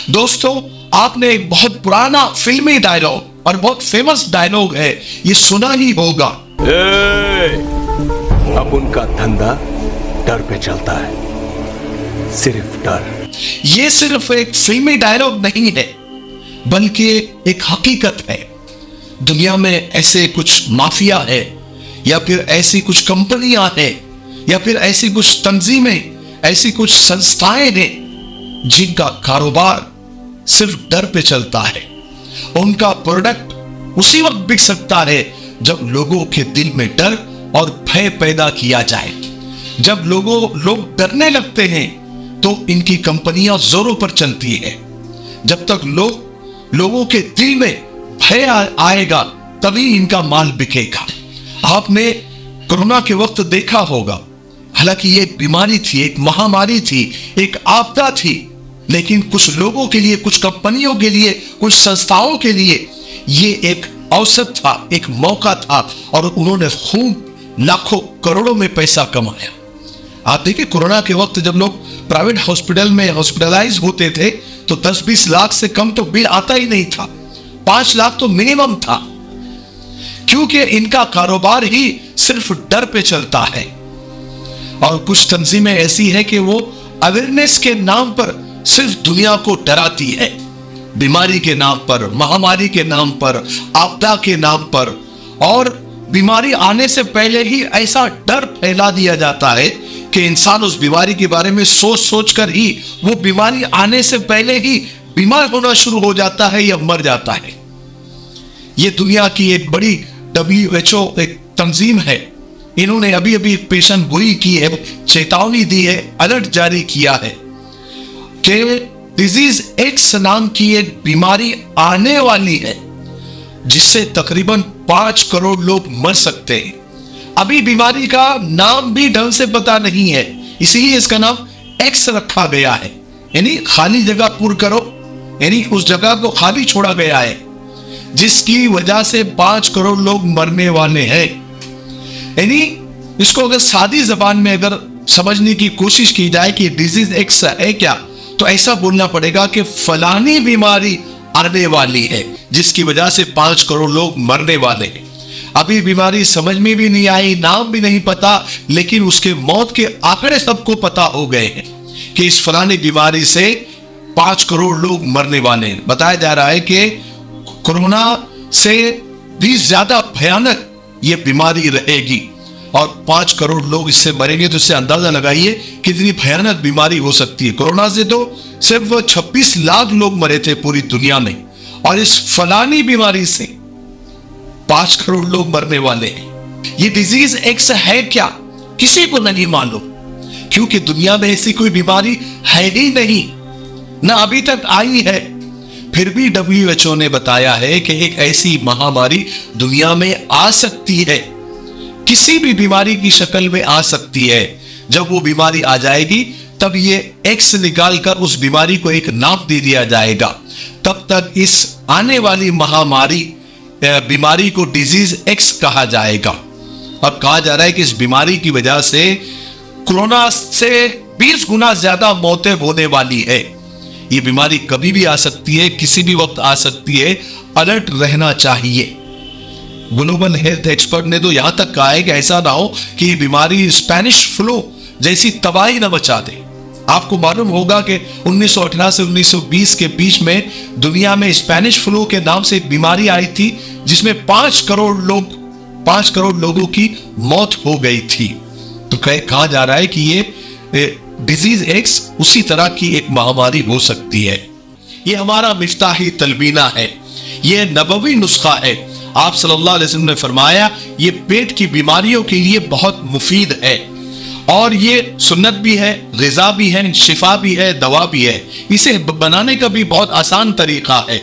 दोस्तों, आपने एक बहुत पुराना फिल्मी डायलॉग और बहुत फेमस डायलॉग है, ये सुना ही होगा। अब उनका धंधा डर पे चलता है, सिर्फ डर। ये सिर्फ एक फिल्मी डायलॉग नहीं है, बल्कि एक हकीकत है। दुनिया में ऐसे कुछ माफिया है, या फिर ऐसी कुछ कंपनियां हैं, या फिर ऐसी कुछ तंजीमें, ऐसी कुछ संस्थाएं हैं जिनका कारोबार सिर्फ डर पे चलता है। उनका प्रोडक्ट उसी वक्त बिक सकता है जब लोगों के दिल में डर और भय पैदा किया जाए। जब लोग डरने लगते हैं तो इनकी कंपनियां जोरों पर चलती है। जब तक लोगों के दिल में भय आएगा तभी इनका माल बिकेगा। आपने कोरोना के वक्त देखा होगा, हालांकि ये बीमारी थी, एक महामारी थी, एक आपदा थी, लेकिन कुछ लोगों के लिए, कुछ कंपनियों के लिए, कुछ संस्थाओं के लिए ये एक अवसर था, एक मौका था, और उन्होंने खूब लाखों करोड़ों में पैसा कमाया। आप देखिए, कोरोना के वक्त जब लोग प्राइवेट हॉस्पिटल में हॉस्पिटलाइज होते थे तो 10-20 लाख से कम तो बिल आता ही नहीं था, 5 लाख तो मिनिमम था, क्योंकि इनका कारोबार ही सिर्फ डर पे चलता है। और कुछ तंजीमें ऐसी है कि वो अवेयरनेस के नाम पर सिर्फ दुनिया को डराती है, बीमारी के नाम पर, महामारी के नाम पर, आपदा के नाम पर, और बीमारी आने से पहले ही ऐसा डर फैला दिया जाता है कि इंसान उस बीमारी के बारे में सोच कर ही वो बीमारी आने से पहले ही बीमार होना शुरू हो जाता है या मर जाता है। ये दुनिया की एक बड़ी WHO एक तंजीम है, इन्होंने अभी एक पेशन गोई की है, चेतावनी दी है, अलर्ट जारी किया है कि डिजीज एक्स नाम की एक बीमारी आने वाली है जिससे तकरीबन 5 करोड़ लोग मर सकते हैं। अभी बीमारी का नाम भी ढंग से पता नहीं है, इसीलिए इसका नाम एक्स रखा गया है, यानी खाली जगह पूर्ण करो, यानी उस जगह को खाली छोड़ा गया है, जिसकी वजह से 5 करोड़ लोग मरने वाले हैं। यानी इसको अगर सादी जबान में अगर समझने की कोशिश की जाए कि डिजीज एक्स है क्या, तो ऐसा बोलना पड़ेगा कि फलानी बीमारी आने वाली है जिसकी वजह से 5 करोड़ लोग मरने वाले हैं। अभी बीमारी समझ में भी नहीं आई, नाम भी नहीं पता, लेकिन उसके मौत के आंकड़े सबको पता हो गए हैं कि इस फलानी बीमारी से 5 करोड़ लोग मरने वाले हैं। बताया जा रहा है कि कोरोना से भी ज्यादा भयानक ये बीमारी रहेगी और 5 करोड़ लोग इससे मरेंगे, तो इससे अंदाजा लगाइए कितनी भयानक बीमारी हो सकती है। कोरोना से तो सिर्फ 26 लाख लोग मरे थे पूरी दुनिया में, और इस फलानी बीमारी से 5 करोड़ लोग मरने वाले हैं। ये डिजीज एक्स है क्या, किसी को नहीं मालूम, क्योंकि दुनिया में ऐसी कोई बीमारी है ही नहीं, ना अभी तक आई है। फिर भी WHO ने बताया है कि एक ऐसी महामारी दुनिया में आ सकती है, किसी भी बीमारी की शक्ल में आ सकती है। जब वो बीमारी आ जाएगी तब ये एक्स निकालकर उस बीमारी को एक नाम दे दिया जाएगा। तब तक इस आने वाली महामारी बीमारी को डिजीज एक्स कहा जाएगा। अब कहा जा रहा है कि इस बीमारी की वजह से कोरोना से 20 गुना ज्यादा मौतें होने वाली है। ये बीमारी कभी भी आ सकती है, किसी भी वक्त आ सकती है, अलर्ट रहना चाहिए। ग्लोबल हेल्थ एक्सपर्ट ने तो यहां तक कहा है कि ऐसा ना हो कि ये बीमारी स्पेनिश फ्लू जैसी तबाही न मचा दे। आपको मालूम होगा कि 1918 से 1920 के बीच में दुनिया में स्पेनिश फ्लू के नाम से एक बीमारी आई थी जिसमें 5 करोड़ लोगों की मौत हो गई थी। तो कहा जा रहा है कि ये डिजीज एक्स उसी तरह की एक महामारी हो सकती है। ये हमारा मिफ्ताही तलबीना है, ये नबवी नुस्खा है। आप सल्लल्लाहु अलैहि वसल्लम ने फरमाया ये पेट की बीमारियों के लिए बहुत मुफीद है, और ये सुन्नत भी है, ग़िज़ा भी है, शिफा भी है, दवा भी है। इसे बनाने का भी बहुत आसान तरीका है।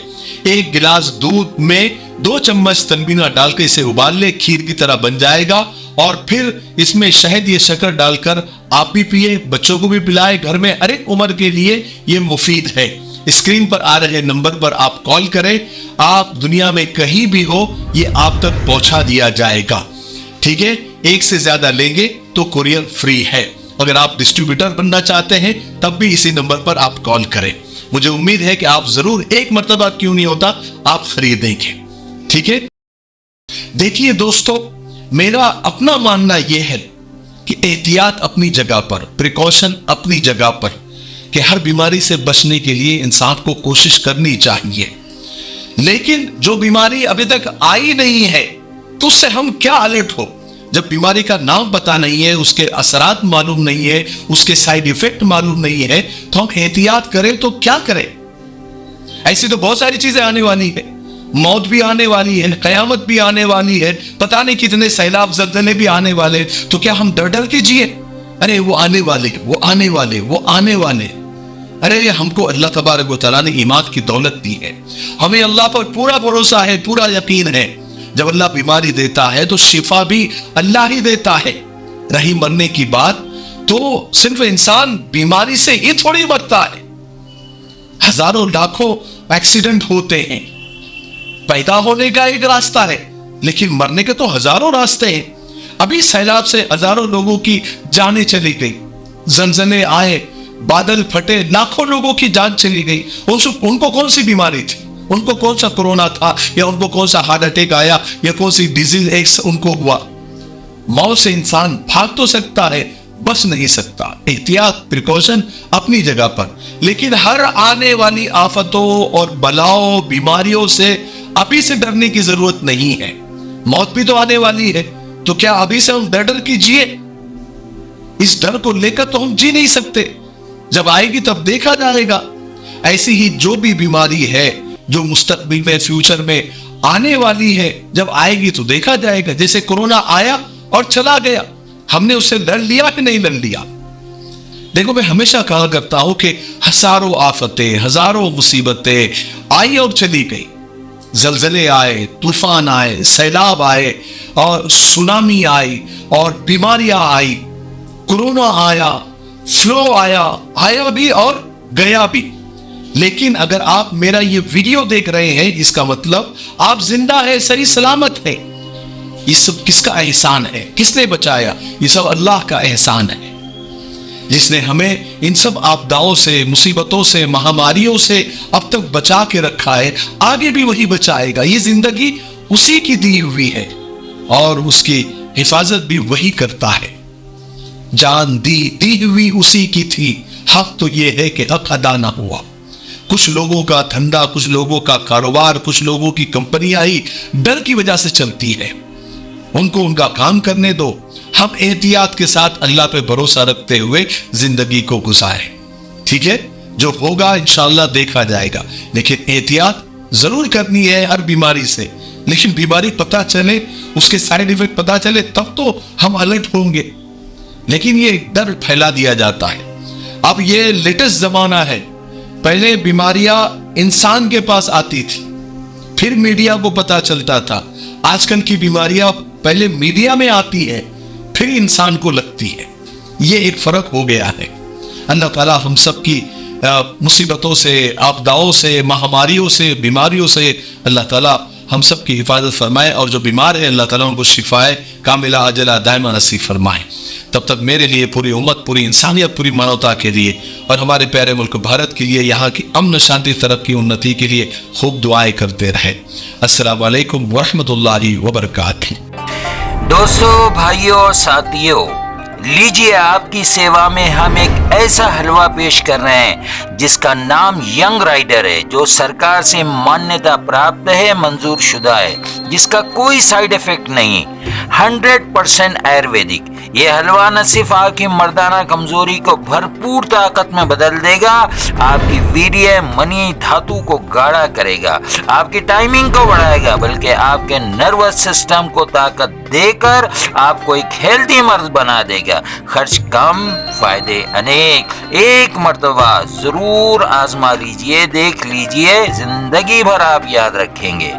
1 गिलास दूध में 2 चम्मच तलबीना डालकर इसे उबाल ले, खीर की तरह बन जाएगा, और फिर इसमें शहद या शक्कर डालकर आप भी पिए, बच्चों को भी पिलाए, घर में हर एक उम्र के लिए ये मुफीद है। स्क्रीन पर आ रहे नंबर पर आप कॉल करें, आप दुनिया में कहीं भी हो ये आप तक पहुंचा दिया जाएगा। ठीक है, 1 से ज्यादा लेंगे तो कुरियर फ्री है। अगर आप डिस्ट्रीब्यूटर बनना चाहते हैं तब भी इसी नंबर पर आप कॉल करें। मुझे उम्मीद है कि आप जरूर एक मर्तबा क्यों नहीं होता आप खरीदेंगे। ठीक है, देखिए दोस्तों, मेरा अपना मानना यह है कि एहतियात अपनी जगह पर, प्रिकॉशन अपनी जगह पर, कि हर बीमारी से बचने के लिए इंसान को कोशिश करनी चाहिए। लेकिन जो बीमारी अभी तक आई नहीं है तो उससे हम क्या अलर्ट हो? जब बीमारी का नाम पता नहीं है, उसके असरात मालूम नहीं है, उसके साइड इफेक्ट मालूम नहीं है, तो हम एहतियात करें तो क्या करें? ऐसी तो बहुत सारी चीजें आने वाली है, मौत भी आने वाली है, कयामत भी आने वाली है, पता नहीं कितने सैलाब ज़लज़ले भी आने वाले, तो क्या हम डर डर के जिए? अरे वो आने वाले, वो आने वाले, वो आने वाले। अरे हमको अल्लाह तबारक व तआला ने ईमान की दौलत दी है, हमें अल्लाह पर पूरा भरोसा है, पूरा यकीन है। जब अल्लाह बीमारी देता है तो शिफा भी अल्लाह ही देता है। रही मरने की बात, तो सिर्फ इंसान बीमारी से ही थोड़ी मरता है। हजारों लाखों एक्सीडेंट होते हैं। पैदा होने का एक रास्ता है, लेकिन मरने के तो हजारों रास्ते हैं। अभी सैलाब से हजारों लोगों की जानें चली गई, ज़लज़ले आए, बादल फटे, लाखों लोगों की जान चली गई। उनको कौन सी बीमारी थी? उनको कौन सा कोरोना था, या उनको कौन सा हार्ट अटैक आया, या कौन सी डिजीज एक्स उनको हुआ? मौत से इंसान भाग तो सकता है, बच नहीं सकता। एहतियात, प्रिकॉशन अपनी जगह पर, लेकिन हर आने वाली आफतों और बलाओं, बीमारियों से अभी से डरने की जरूरत नहीं है। मौत भी तो आने वाली है, तो क्या अभी से हम डर डर के जिए? इस डर को लेकर तो हम जी नहीं सकते। जब आएगी तब देखा जाएगा। ऐसी ही जो भी बीमारी है जो मुस्तकबिल में, फ्यूचर में आने वाली है, जब आएगी तो देखा जाएगा। जैसे कोरोना आया और चला गया, हमने उससे लड़ लिया कि नहीं लड़ लिया? देखो, मैं हमेशा कहा करता हूं कि हजारों आफतें, हजारों मुसीबतें आई और चली गई। जलजले आए, तूफान आए, सैलाब आए, और सुनामी आई, और बीमारियां आई, कोरोना आया, फ्लो आया भी और गया भी। लेकिन अगर आप मेरा ये वीडियो देख रहे हैं, इसका मतलब आप जिंदा है, सही सलामत है। ये सब किसका एहसान है? किसने बचाया? ये सब अल्लाह का एहसान है, जिसने हमें इन सब आपदाओं से, मुसीबतों से, महामारियों से अब तक बचा के रखा है, आगे भी वही बचाएगा। ये जिंदगी उसी की दी हुई है और उसकी हिफाजत भी वही करता है। जान दी हुई उसी की थी। हक तो ये है कि हक अदा ना हुआ। कुछ लोगों का धंधा, कुछ लोगों का कारोबार, कुछ लोगों की कंपनियां ही डर की वजह से चलती है। उनको उनका काम करने दो। हम एहतियात के साथ अल्लाह पे भरोसा रखते हुए जिंदगी को गुजारें। ठीक है, जो होगा इंशाअल्लाह देखा जाएगा, लेकिन एहतियात जरूर करनी है हर बीमारी से। लेकिन बीमारी पता चले, उसके साइड इफेक्ट पता चले, तब तो हम अलर्ट होंगे। लेकिन ये डर फैला दिया जाता है। अब ये लेटेस्ट जमाना है। पहले बीमारियां इंसान के पास आती थी, फिर मीडिया को पता चलता था। आजकल की बीमारियां पहले मीडिया में आती है, फिर इंसान को लगती है। ये एक फर्क हो गया है। अल्लाह ताला हम सब की मुसीबतों से, आपदाओं से, महामारियों से, बीमारियों से अल्लाह ताला हम सब की हिफाजत फरमाए, और जो बीमार है अल्लाह ताला उनको शिफाए कामिला अजला दायमा नसीब फरमाए। तब तक मेरे लिए, पूरी उम्मत, पूरी इंसानियत, पूरी मानवता के लिए और हमारे प्यारे मुल्क भारत के लिए, यहाँ की अमन, शांति, तरक्की, उन्नति के लिए खूब दुआएं करते रहे। अस्सलामु अलैकुम वरहमतुल्लाहि वबरकातुहू। दोस्तों, भाइयों और साथियों, लीजिए, आपकी सेवा में हम एक ऐसा हलवा पेश कर रहे हैं जिसका नाम यंग राइडर है, जो सरकार से मान्यता प्राप्त है, मंजूर शुदा है, जिसका कोई साइड इफेक्ट नहीं, 100% आयुर्वेदिक। ये हलवा न सिर्फ आपकी मर्दाना कमजोरी को भरपूर ताकत में बदल देगा, आपकी वीर्य, मनी, धातु को गाढ़ा करेगा, आपकी टाइमिंग को बढ़ाएगा, बल्कि आपके नर्वस सिस्टम को ताकत देकर आपको एक हेल्दी मर्द बना देगा। खर्च कम, फायदे अनेक। एक मर्तबा जरूर आजमा लीजिए, देख लीजिए, जिंदगी भर आप याद रखेंगे।